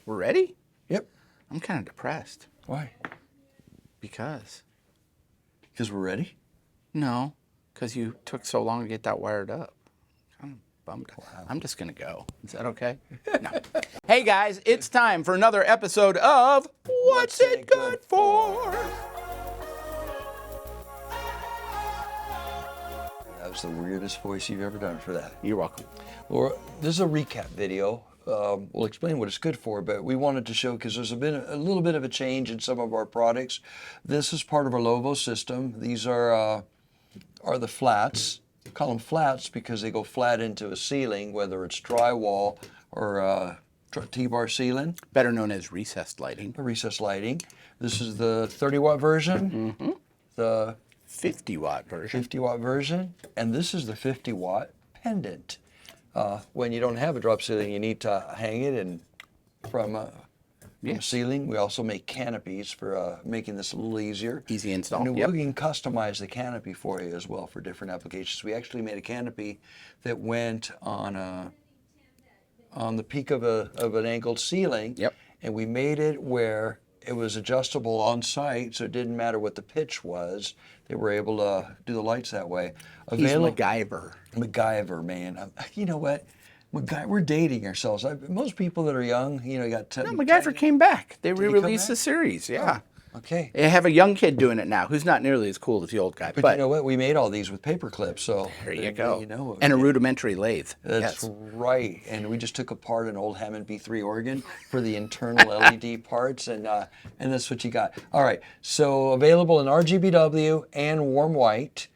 We're ready? Yep. I'm kind of depressed. Why? Because? Because we're ready? No, because you took so long to get that wired up. Kind of bummed. Wow. I'm just going to go. Is that okay? No. Hey, guys, it's time for another episode of What's It Good For? That was the weirdest voice you've ever done for that. You're welcome. Well, this is a recap video. We'll explain what it's good for, but we wanted to show, because there's been a little bit of a change in some of our products. This is part of our Lovo system. These are the flats. I call them flats because they go flat into a ceiling, whether it's drywall or T-bar ceiling. Better known as recessed lighting. Recessed lighting. This is the 30-watt version. Mm-hmm. The 50-watt version. 50-watt version, and this is the 50-watt pendant. When you don't have a drop ceiling, you need to hang it and from a ceiling. We also make canopies for making this a little easier. Easy install. And we can customize the canopy for you as well for different applications. We actually made a canopy that went on the peak of an angled ceiling. Yep. And we made it where it was adjustable on site, so it didn't matter what the pitch was. They were able to do the lights that way. He's MacGyver. MacGyver, man. You know what? We're dating ourselves. Most people that are young, got... No, MacGyver came back. They re-released the series, yeah. Oh, okay. They have a young kid doing it now, who's not nearly as cool as the old guy. But you know what? We made all these with paper clips, so... There you go. You know, and a rudimentary lathe. That's right. And we just took apart an old Hammond B3 organ for the internal LED parts, and that's what you got. All right. So available in RGBW and warm white.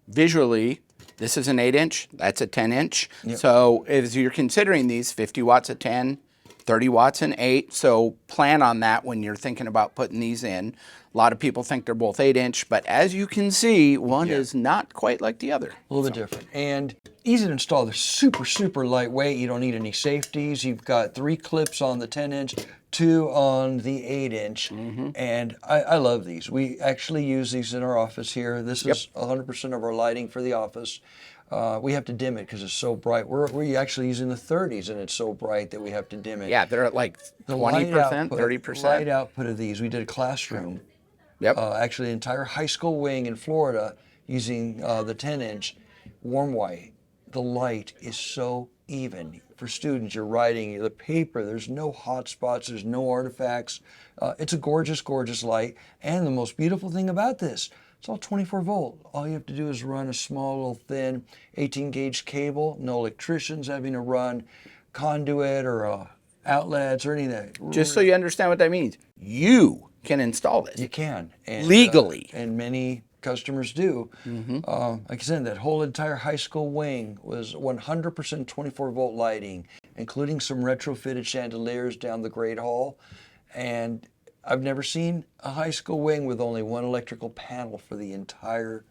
Visually, this is an 8-inch. That's a 10-inch. Yep. So as you're considering these, 50 watts at 10, 30 watts and 8. So plan on that when you're thinking about putting these in. A lot of people think they're both 8-inch, but as you can see, one is not quite like the other. A little bit different. And easy to install. They're super, super lightweight. You don't need any safeties. You've got 3 clips on the 10-inch, 2 on the 8-inch. Mm-hmm. And I love these. We actually use these in our office here. This is 100% of our lighting for the office. We have to dim it because it's so bright. We're actually using the 30s, and it's so bright that we have to dim it. Yeah, they're at like 20%, 30%. Light output of these. We did a classroom. Yep. Actually, an entire high school wing in Florida using the 10-inch warm white. The light is so even. For students, you're writing the paper. There's no hot spots. There's no artifacts. It's a gorgeous, gorgeous light. And the most beautiful thing about this, it's all 24 volt. All you have to do is run a small, little thin 18-gauge cable. No electricians having to run conduit or outlets or anything. Just so you understand what that means, you can install this. You can. And, legally. And many customers do. Mm-hmm. Like I said, that whole entire high school wing was 100% 24 volt lighting, including some retrofitted chandeliers down the Great Hall. And I've never seen a high school wing with only one electrical panel for the entire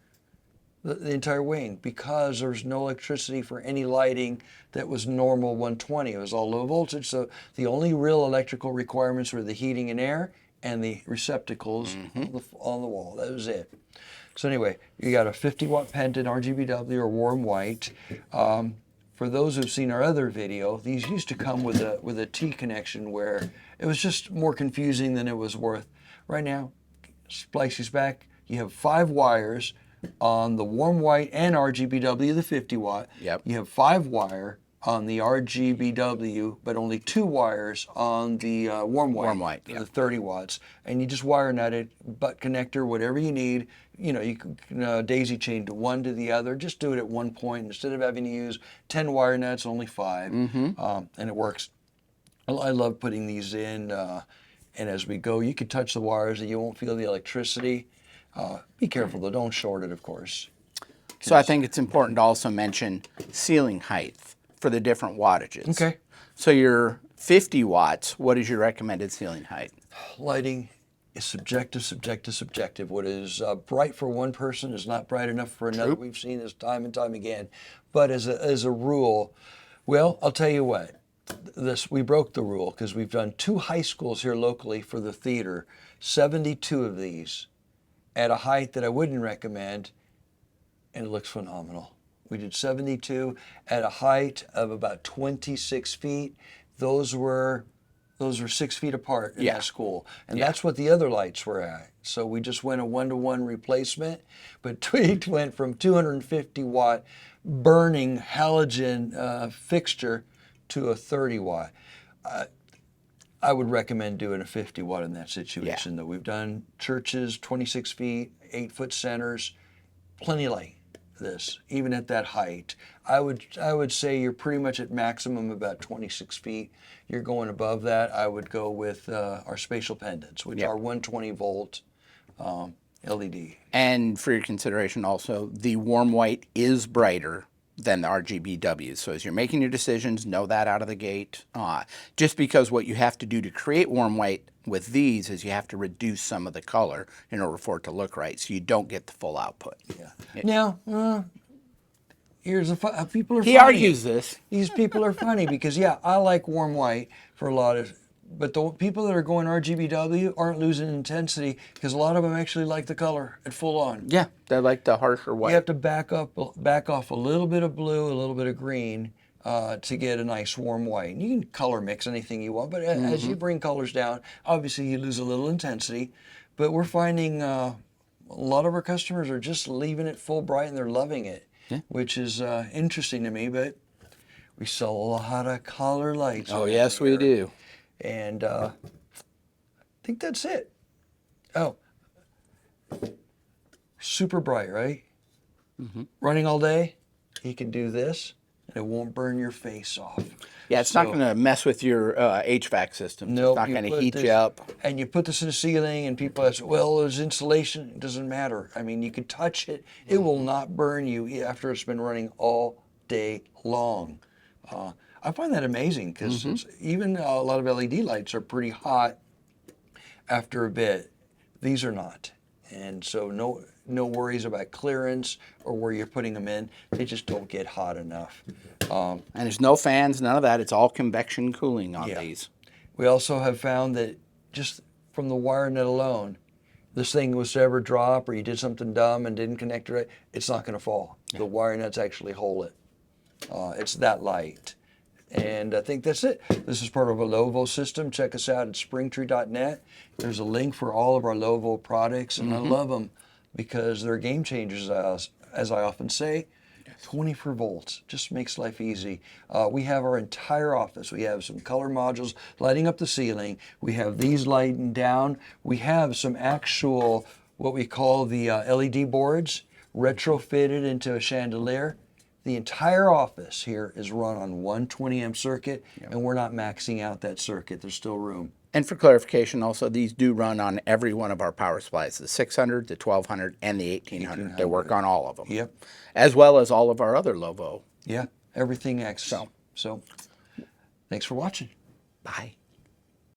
wing, because there's no electricity for any lighting that was normal 120. It was all low voltage, so the only real electrical requirements were the heating and air and the receptacles on the wall. That was it. So anyway, you got a 50-watt pendant, RGBW or warm white. For those who've seen our other video, these used to come with a T connection where it was just more confusing than it was worth. Right now, splice these back. You have 5 wires on the warm white and RGBW, the 50-watt. Yep. You have 5 wire on the RGBW, but only 2 wires on the warm white, the 30 watts. And you just wire nut it, butt connector, whatever you need. You can daisy chain to one to the other. Just do it at one point instead of having to use 10 wire nuts, only 5. And it works. I love putting these in. And as we go, you can touch the wires and you won't feel the electricity. Be careful though, don't short it, of course. So I think it's important to also mention ceiling height for the different wattages. Okay. So your 50 watts, what is your recommended ceiling height? Lighting is subjective, subjective, subjective. What is bright for one person is not bright enough for another. True. We've seen this time and time again. But as a rule, well, I'll tell you what. We broke the rule because we've done 2 high schools here locally for the theater, 72 of these at a height that I wouldn't recommend, and it looks phenomenal. We did 72 at a height of about 26 feet. Those were those are 6 feet apart in Yeah. that school. And that's what the other lights were at. So we just went a 1-to-1 replacement, but Tweaked went from 250 watt burning halogen fixture to a 30 watt. I would recommend doing a 50 watt in that situation, though. We've done churches, 26 feet, 8-foot centers, plenty light. This, even at that height, I would say you're pretty much at maximum about 26 feet. You're going above that, I would go with our spatial pendants, which are 120 volt LED. And for your consideration also, the warm white is brighter than the RGBW. So as you're making your decisions, know that out of the gate. Just because what you have to do to create warm white with these is you have to reduce some of the color in order for it to look right, so you don't get the full output. Now, here's people are He funny. argues this. These people are funny because, I like warm white for a lot of, but the people that are going RGBW aren't losing intensity because a lot of them actually like the color at full on. Yeah, they like the harsher white. You have to back off a little bit of blue, a little bit of green to get a nice warm white. And you can color mix anything you want, but as you bring colors down, obviously you lose a little intensity. But we're finding a lot of our customers are just leaving it full bright and they're loving it, which is interesting to me. But we sell a lot of color lights. Oh, yes, we do. And I think that's it. Oh, super bright, right? Running all day, you can do this, and it won't burn your face off. Yeah, it's not going to mess with your HVAC system. Nope, it's not going to put heat this- you up. And you put this in the ceiling, and people ask, well, there's insulation. It doesn't matter. I mean, you can touch it. It will not burn you after it's been running all day long. I find that amazing because even a lot of LED lights are pretty hot after a bit. These are not. And so no worries about clearance or where you're putting them in. They just don't get hot enough. And there's no fans, none of that. It's all convection cooling on these. We also have found that just from the wire net alone, this thing was to ever drop or you did something dumb and didn't connect it right, it's not going to fall. The wire nets actually hold it. It's that light. And I think that's it. This is part of a Lovo system. Check us out at springtree.net. There's a link for all of our Lovo products, and I love them because they're game changers, as I often say. 24 volts just makes life easy. We have our entire office. We have some color modules lighting up the ceiling. We have these lighting down. We have some actual, what we call the LED boards, retrofitted into a chandelier. The entire office here is run on 120 amp circuit, and we're not maxing out that circuit. There's still room. And for clarification also, these do run on every one of our power supplies, the 600, the 1200, and the 1800. They work on all of them. Yep. As well as all of our other Lovo. Yeah, everything X. So thanks for watching. Bye.